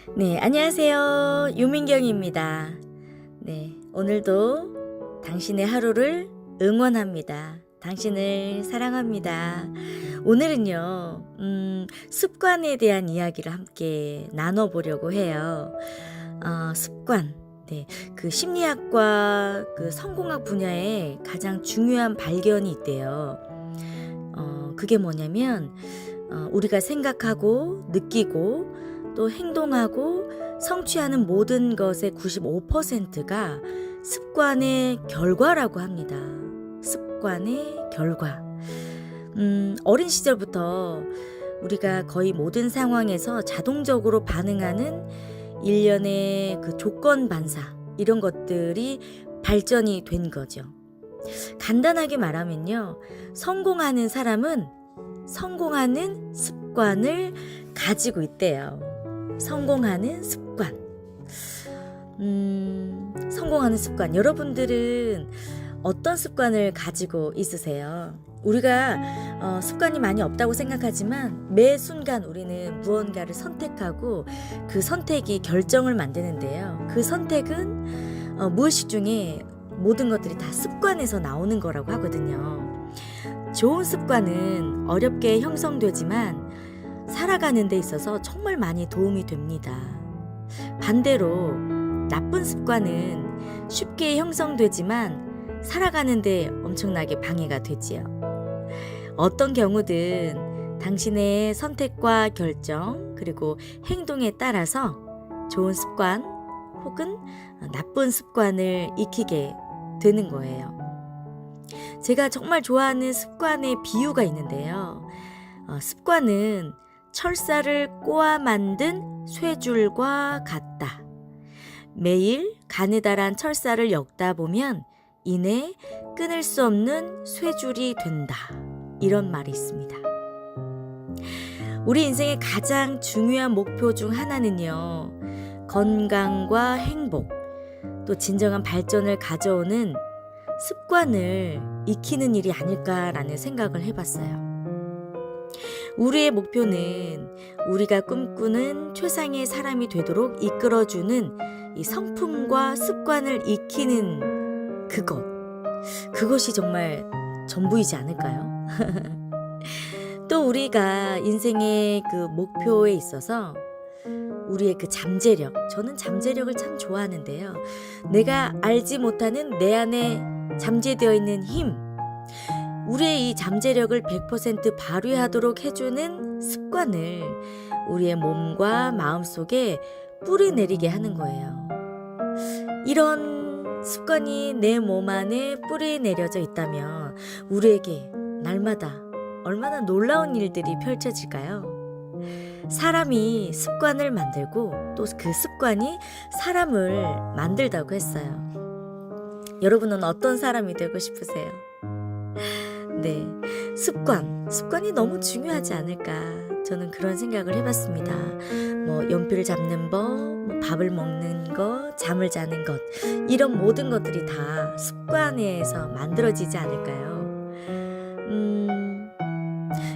네, 안녕하세요. 유민경입니다. 네, 오늘도 당신의 하루를 응원합니다. 당신을 사랑합니다. 오늘은요, 습관에 대한 이야기를 함께 나눠보려고 해요. 습관. 네, 그 심리학과 그 성공학 분야에 가장 중요한 발견이 있대요. 그게 뭐냐면, 우리가 생각하고 느끼고 또 행동하고 성취하는 모든 것의 95%가 습관의 결과라고 합니다. 습관의 결과. 어린 시절부터 우리가 거의 모든 상황에서 자동적으로 반응하는 일련의 그 조건 반사, 이런 것들이 발전이 된 거죠. 간단하게 말하면요, 성공하는 사람은 성공하는 습관을 가지고 있대요. 성공하는 습관. 성공하는 습관. 여러분들은 어떤 습관을 가지고 있으세요? 우리가 습관이 많이 없다고 생각하지만 매 순간 우리는 무언가를 선택하고 그 선택이 결정을 만드는데요. 그 선택은 무의식 중에 모든 것들이 다 습관에서 나오는 거라고 하거든요. 좋은 습관은 어렵게 형성되지만 살아가는 데 있어서 정말 많이 도움이 됩니다. 반대로 나쁜 습관은 쉽게 형성되지만 살아가는 데 엄청나게 방해가 되지요. 어떤 경우든 당신의 선택과 결정 그리고 행동에 따라서 좋은 습관 혹은 나쁜 습관을 익히게 되는 거예요. 제가 정말 좋아하는 습관의 비유가 있는데요. 습관은 철사를 꼬아 만든 쇠줄과 같다. 매일 가느다란 철사를 엮다 보면 이내 끊을 수 없는 쇠줄이 된다. 이런 말이 있습니다. 우리 인생의 가장 중요한 목표 중 하나는요, 건강과 행복, 또 진정한 발전을 가져오는 습관을 익히는 일이 아닐까라는 생각을 해봤어요. 우리의 목표는 우리가 꿈꾸는 최상의 사람이 되도록 이끌어주는 이 성품과 습관을 익히는 그것이 정말 전부이지 않을까요? 또 우리가 인생의 그 목표에 있어서 우리의 그 잠재력, 저는 잠재력을 참 좋아하는데요. 내가 알지 못하는 내 안에 잠재되어 있는 힘, 우리의 이 잠재력을 100% 발휘하도록 해주는 습관을 우리의 몸과 마음 속에 뿌리내리게 하는 거예요. 이런 습관이 내 몸 안에 뿌리내려져 있다면 우리에게 날마다 얼마나 놀라운 일들이 펼쳐질까요? 사람이 습관을 만들고 또 그 습관이 사람을 만들다고 했어요. 여러분은 어떤 사람이 되고 싶으세요? 네, 습관이 너무 중요하지 않을까, 저는 그런 생각을 해봤습니다. 연필을 잡는 법, 밥을 먹는 것, 잠을 자는 것, 이런 모든 것들이 다 습관에서 만들어지지 않을까요?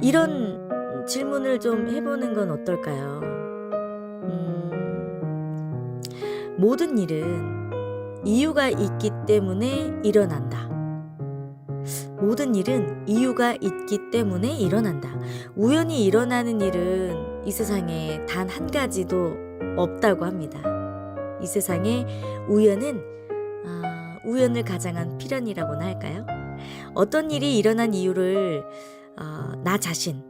이런 질문을 좀 해보는 건 어떨까요? 모든 일은 이유가 있기 때문에 일어난다. 모든 일은 이유가 있기 때문에 일어난다. 우연히 일어나는 일은 이 세상에 단 한 가지도 없다고 합니다. 이 세상에 우연은 우연을 가장한 필연이라고나 할까요? 어떤 일이 일어난 이유를 나 자신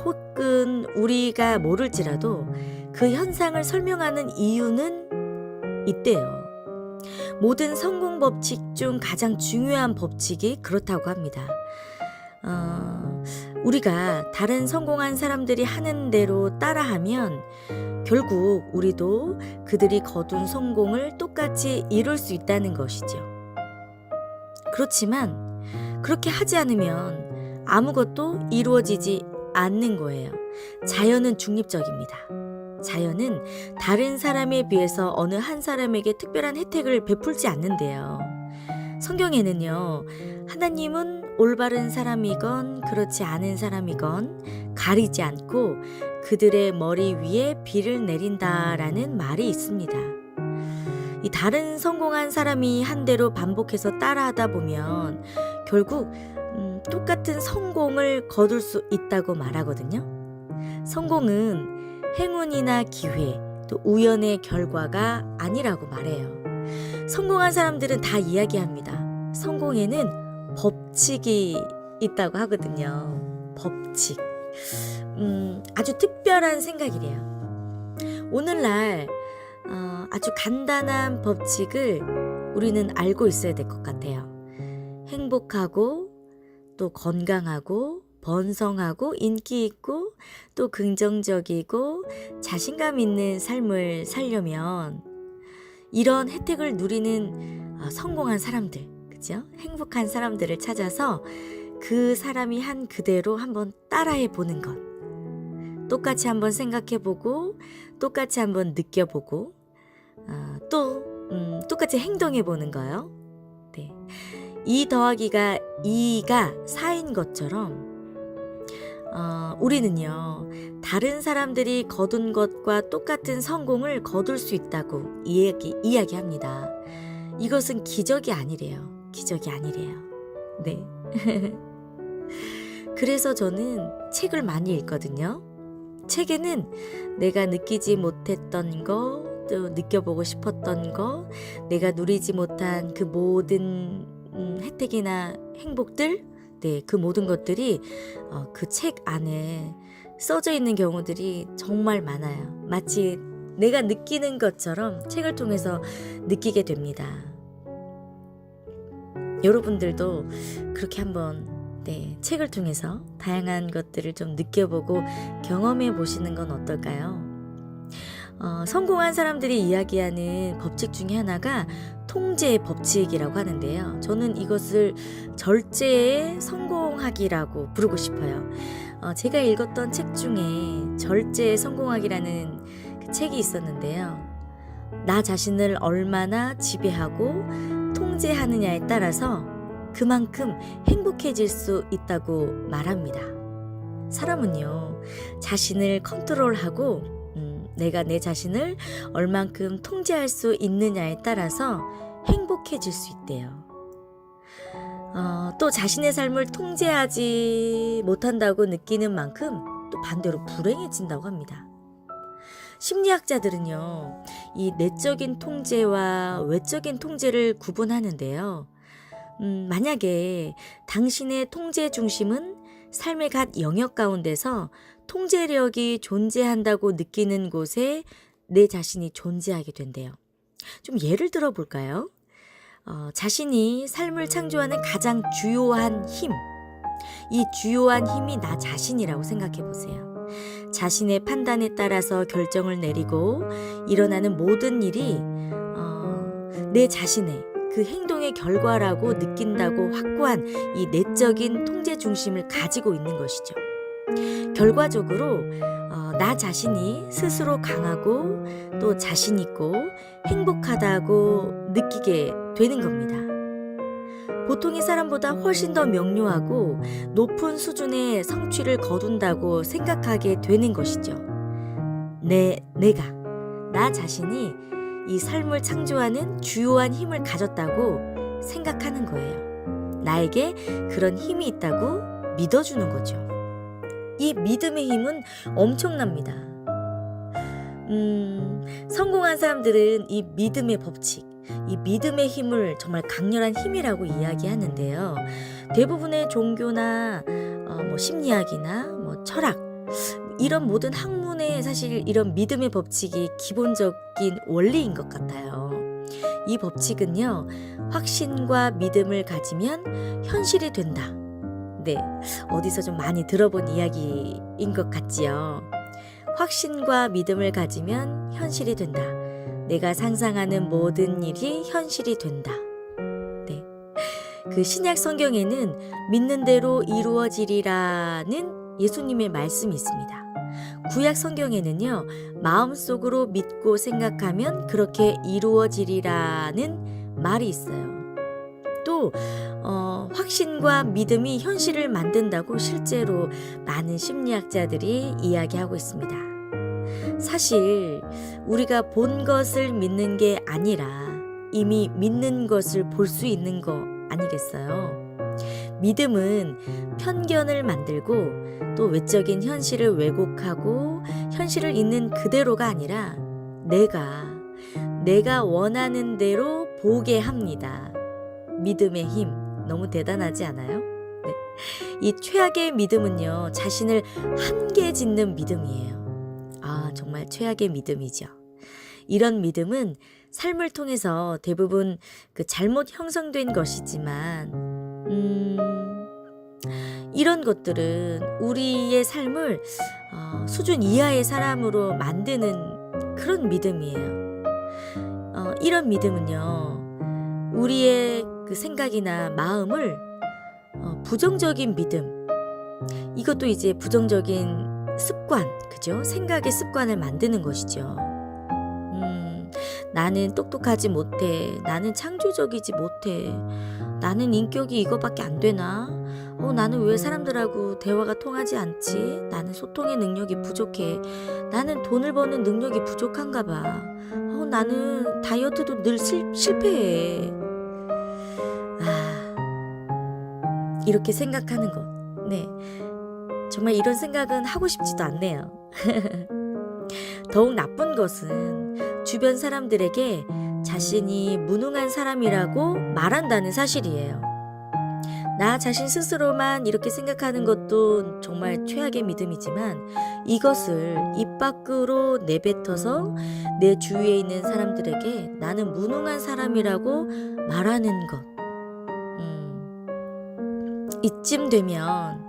혹은 우리가 모를지라도 그 현상을 설명하는 이유는 있대요. 모든 성공 법칙 중 가장 중요한 법칙이 그렇다고 합니다. 우리가 다른 성공한 사람들이 하는 대로 따라하면 결국 우리도 그들이 거둔 성공을 똑같이 이룰 수 있다는 것이죠. 그렇지만 그렇게 하지 않으면 아무것도 이루어지지 않는 거예요. 자연은 중립적입니다. 자연은 다른 사람에 비해서 어느 한 사람에게 특별한 혜택을 베풀지 않는데요. 성경에는요, 하나님은 올바른 사람이건 그렇지 않은 사람이건 가리지 않고 그들의 머리 위에 비를 내린다라는 말이 있습니다. 이 다른 성공한 사람이 한 대로 반복해서 따라하다 보면 결국 똑같은 성공을 거둘 수 있다고 말하거든요. 성공은 행운이나 기회, 또 우연의 결과가 아니라고 말해요. 성공한 사람들은 다 이야기합니다. 성공에는 법칙이 있다고 하거든요. 법칙. 아주 특별한 생각이래요. 오늘날 아주 간단한 법칙을 우리는 알고 있어야 될 것 같아요. 행복하고 또 건강하고 번성하고 인기 있고 또 긍정적이고 자신감 있는 삶을 살려면 이런 혜택을 누리는 성공한 사람들, 그죠? 행복한 사람들을 찾아서 그 사람이 한 그대로 한번 따라해 보는 것. 똑같이 한번 생각해 보고 똑같이 한번 느껴보고 또 똑같이 행동해 보는 거예요. 네. 2 더하기가 2가 4인 것처럼 우리는요 다른 사람들이 거둔 것과 똑같은 성공을 거둘 수 있다고 이야기합니다. 이것은 기적이 아니래요. 기적이 아니래요. 네. 그래서 저는 책을 많이 읽거든요. 책에는 내가 느끼지 못했던 거, 또 느껴보고 싶었던 거, 내가 누리지 못한 그 모든 혜택이나 행복들, 네, 그 모든 것들이 그 책 안에 써져 있는 경우들이 정말 많아요. 마치 내가 느끼는 것처럼 책을 통해서 느끼게 됩니다. 여러분들도 그렇게 한번 책을 통해서 다양한 것들을 좀 느껴보고 경험해 보시는 건 어떨까요? 성공한 사람들이 이야기하는 법칙 중에 하나가 통제의 법칙이라고 하는데요. 저는 이것을 절제의 성공하기라고 부르고 싶어요. 제가 읽었던 책 중에 절제의 성공하기라는 그 책이 있었는데요. 나 자신을 얼마나 지배하고 통제하느냐에 따라서 그만큼 행복해질 수 있다고 말합니다. 사람은요, 자신을 컨트롤하고 내가 내 자신을 얼만큼 통제할 수 있느냐에 따라서 행복해질 수 있대요. 또 자신의 삶을 통제하지 못한다고 느끼는 만큼 또 반대로 불행해진다고 합니다. 심리학자들은요, 이 내적인 통제와 외적인 통제를 구분하는데요. 만약에 당신의 통제 중심은 삶의 각 영역 가운데서 통제력이 존재한다고 느끼는 곳에 내 자신이 존재하게 된대요. 좀 예를 들어 볼까요? 자신이 삶을 창조하는 가장 주요한 힘, 이 주요한 힘이 나 자신이라고 생각해 보세요. 자신의 판단에 따라서 결정을 내리고 일어나는 모든 일이 내 자신의 그 행동의 결과라고 느낀다고 확고한 이 내적인 통제 중심을 가지고 있는 것이죠. 결과적으로 나 자신이 스스로 강하고 또 자신 있고 행복하다고 느끼게 되는 겁니다. 보통의 사람보다 훨씬 더 명료하고 높은 수준의 성취를 거둔다고 생각하게 되는 것이죠. 내가, 나 자신이 이 삶을 창조하는 주요한 힘을 가졌다고 생각하는 거예요. 나에게 그런 힘이 있다고 믿어주는 거죠. 이 믿음의 힘은 엄청납니다. 성공한 사람들은 이 믿음의 법칙, 이 믿음의 힘을 정말 강렬한 힘이라고 이야기하는데요. 대부분의 종교나 심리학이나 철학 이런 모든 학문에 사실 이런 믿음의 법칙이 기본적인 원리인 것 같아요. 이 법칙은요, 확신과 믿음을 가지면 현실이 된다. 네, 어디서 좀 많이 들어본 이야기인 것 같지요. 확신과 믿음을 가지면 현실이 된다. 내가 상상하는 모든 일이 현실이 된다. 네, 그 신약 성경에는 믿는 대로 이루어지리라는 예수님의 말씀이 있습니다. 구약 성경에는요, 마음속으로 믿고 생각하면 그렇게 이루어지리라는 말이 있어요. 또 확신과 믿음이 현실을 만든다고 실제로 많은 심리학자들이 이야기하고 있습니다. 사실 우리가 본 것을 믿는 게 아니라 이미 믿는 것을 볼 수 있는 거 아니겠어요? 믿음은 편견을 만들고 또 외적인 현실을 왜곡하고 현실을 있는 그대로가 아니라 내가 원하는 대로 보게 합니다. 믿음의 힘 너무 대단하지 않아요? 네. 이 최악의 믿음은요, 자신을 한계 짓는 믿음이에요. 정말 최악의 믿음이죠. 이런 믿음은 삶을 통해서 대부분 잘못 형성된 것이지만 이런 것들은 우리의 삶을 수준 이하의 사람으로 만드는 그런 믿음이에요. 이런 믿음은요, 우리의 생각이나 마음을 부정적인 믿음, 이것도 이제 부정적인 습관, 그죠? 생각의 습관을 만드는 것이죠. 나는 똑똑하지 못해. 나는 창조적이지 못해. 나는 인격이 이거밖에 안 되나? 나는 왜 사람들하고 대화가 통하지 않지? 나는 소통의 능력이 부족해. 나는 돈을 버는 능력이 부족한가 봐. 나는 다이어트도 늘 실패해. 이렇게 생각하는 것. 네. 정말 이런 생각은 하고 싶지도 않네요. 더욱 나쁜 것은 주변 사람들에게 자신이 무능한 사람이라고 말한다는 사실이에요. 나 자신 스스로만 이렇게 생각하는 것도 정말 최악의 믿음이지만 이것을 입 밖으로 내뱉어서 내 주위에 있는 사람들에게 나는 무능한 사람이라고 말하는 것. 이쯤 되면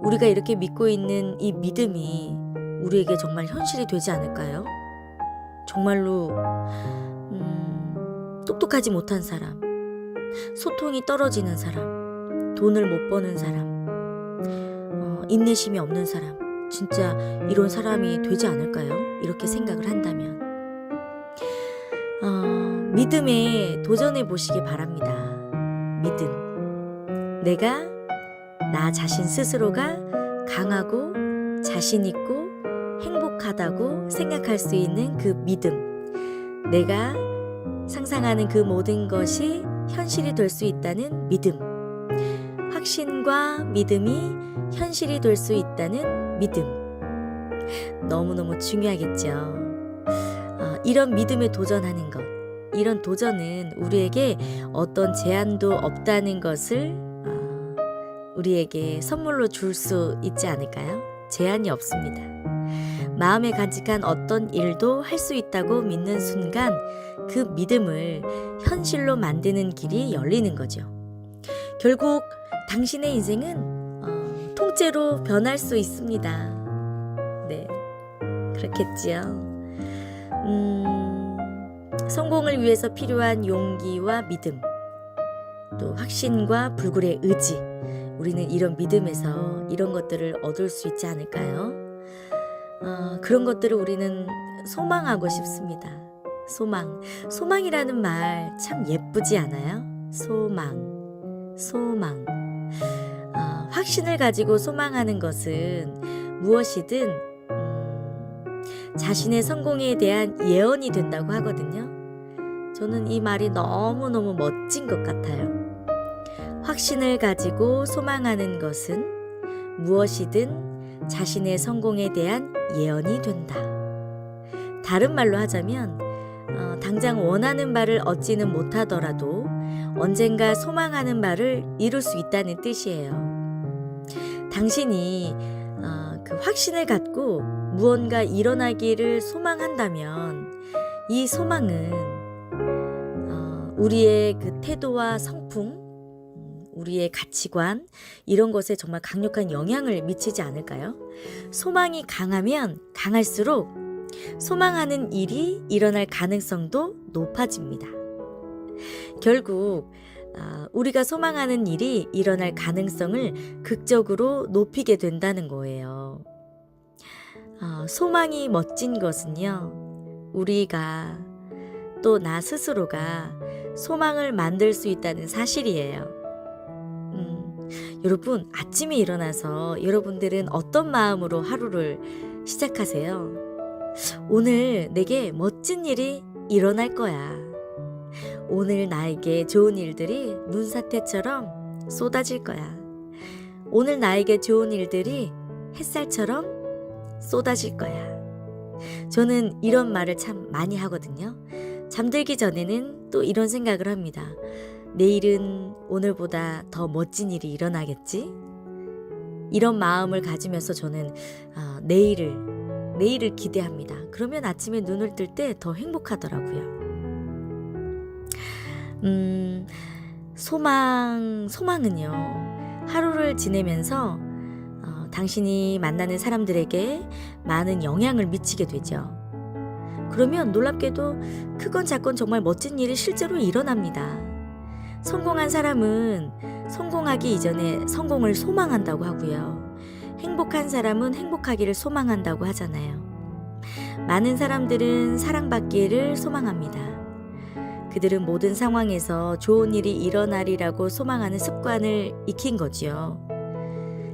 우리가 이렇게 믿고 있는 이 믿음이 우리에게 정말 현실이 되지 않을까요? 정말로 똑똑하지 못한 사람, 소통이 떨어지는 사람, 돈을 못 버는 사람, 인내심이 없는 사람, 진짜 이런 사람이 되지 않을까요? 이렇게 생각을 한다면 믿음에 도전해 보시기 바랍니다. 믿음, 나 자신 스스로가 강하고 자신 있고 행복하다고 생각할 수 있는 그 믿음, 내가 상상하는 그 모든 것이 현실이 될 수 있다는 믿음, 확신과 믿음이 현실이 될 수 있다는 믿음, 너무너무 중요하겠죠. 이런 믿음에 도전하는 것, 이런 도전은 우리에게 어떤 제한도 없다는 것을 우리에게 선물로 줄 수 있지 않을까요? 제한이 없습니다. 마음에 간직한 어떤 일도 할 수 있다고 믿는 순간 그 믿음을 현실로 만드는 길이 열리는 거죠. 결국 당신의 인생은 통째로 변할 수 있습니다. 네, 그렇겠지요. 성공을 위해서 필요한 용기와 믿음, 또 확신과 불굴의 의지, 우리는 이런 믿음에서 이런 것들을 얻을 수 있지 않을까요? 그런 것들을 우리는 소망하고 싶습니다. 소망이라는 말 참 예쁘지 않아요? 소망. 확신을 가지고 소망하는 것은 무엇이든 자신의 성공에 대한 예언이 된다고 하거든요. 저는 이 말이 너무너무 멋진 것 같아요. 확신을 가지고 소망하는 것은 무엇이든 자신의 성공에 대한 예언이 된다. 다른 말로 하자면 당장 원하는 바를 얻지는 못하더라도 언젠가 소망하는 바를 이룰 수 있다는 뜻이에요. 당신이 그 확신을 갖고 무언가 일어나기를 소망한다면 이 소망은 우리의 그 태도와 성품, 우리의 가치관, 이런 것에 정말 강력한 영향을 미치지 않을까요? 소망이 강하면 강할수록 소망하는 일이 일어날 가능성도 높아집니다. 결국 우리가 소망하는 일이 일어날 가능성을 극적으로 높이게 된다는 거예요. 소망이 멋진 것은요, 우리가 또 나 스스로가 소망을 만들 수 있다는 사실이에요. 여러분, 아침에 일어나서 여러분들은 어떤 마음으로 하루를 시작하세요? 오늘 내게 멋진 일이 일어날 거야. 오늘 나에게 좋은 일들이 눈사태처럼 쏟아질 거야. 오늘 나에게 좋은 일들이 햇살처럼 쏟아질 거야. 저는 이런 말을 참 많이 하거든요. 잠들기 전에는 또 이런 생각을 합니다. 내일은 오늘보다 더 멋진 일이 일어나겠지? 이런 마음을 가지면서 저는 내일을 기대합니다. 그러면 아침에 눈을 뜰 때 더 행복하더라고요. 소망은요, 하루를 지내면서 당신이 만나는 사람들에게 많은 영향을 미치게 되죠. 그러면 놀랍게도 크건 작건 정말 멋진 일이 실제로 일어납니다. 성공한 사람은 성공하기 이전에 성공을 소망한다고 하고요. 행복한 사람은 행복하기를 소망한다고 하잖아요. 많은 사람들은 사랑받기를 소망합니다. 그들은 모든 상황에서 좋은 일이 일어나리라고 소망하는 습관을 익힌 거지요.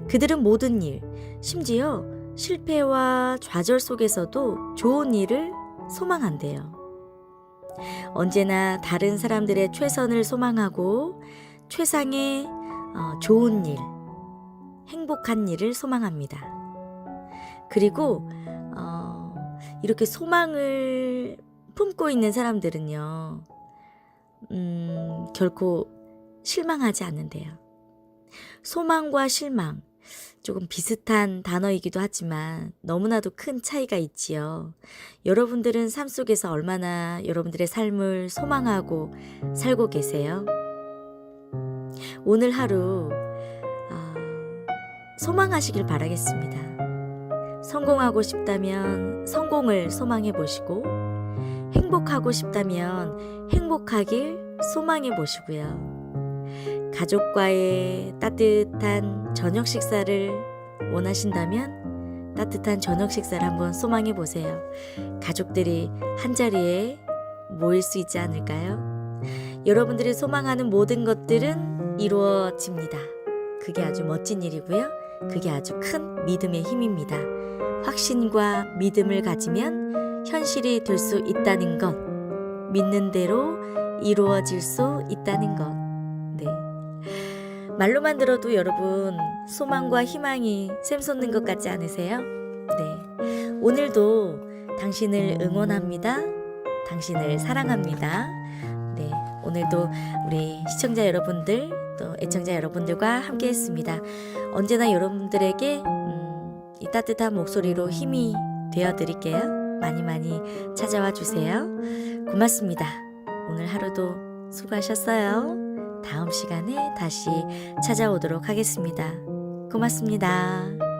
그들은 모든 일, 심지어 실패와 좌절 속에서도 좋은 일을 소망한대요. 언제나 다른 사람들의 최선을 소망하고 최상의 좋은 일, 행복한 일을 소망합니다. 그리고 이렇게 소망을 품고 있는 사람들은요, 결코 실망하지 않는데요. 소망과 실망, 조금 비슷한 단어이기도 하지만 너무나도 큰 차이가 있지요. 여러분들은 삶 속에서 얼마나 여러분들의 삶을 소망하고 살고 계세요? 오늘 하루 소망하시길 바라겠습니다. 성공하고 싶다면 성공을 소망해 보시고, 행복하고 싶다면 행복하길 소망해 보시고요. 가족과의 따뜻한 저녁 식사를 원하신다면 따뜻한 저녁 식사를 한번 소망해 보세요. 가족들이 한자리에 모일 수 있지 않을까요? 여러분들이 소망하는 모든 것들은 이루어집니다. 그게 아주 멋진 일이고요. 그게 아주 큰 믿음의 힘입니다. 확신과 믿음을 가지면 현실이 될 수 있다는 것, 믿는 대로 이루어질 수 있다는 것. 네. 말로만 들어도 여러분, 소망과 희망이 샘솟는 것 같지 않으세요? 네. 오늘도 당신을 응원합니다. 당신을 사랑합니다. 네. 오늘도 우리 시청자 여러분들, 또 애청자 여러분들과 함께 했습니다. 언제나 여러분들에게 이 따뜻한 목소리로 힘이 되어드릴게요. 많이 많이 찾아와 주세요. 고맙습니다. 오늘 하루도 수고하셨어요. 다음 시간에 다시 찾아오도록 하겠습니다. 고맙습니다.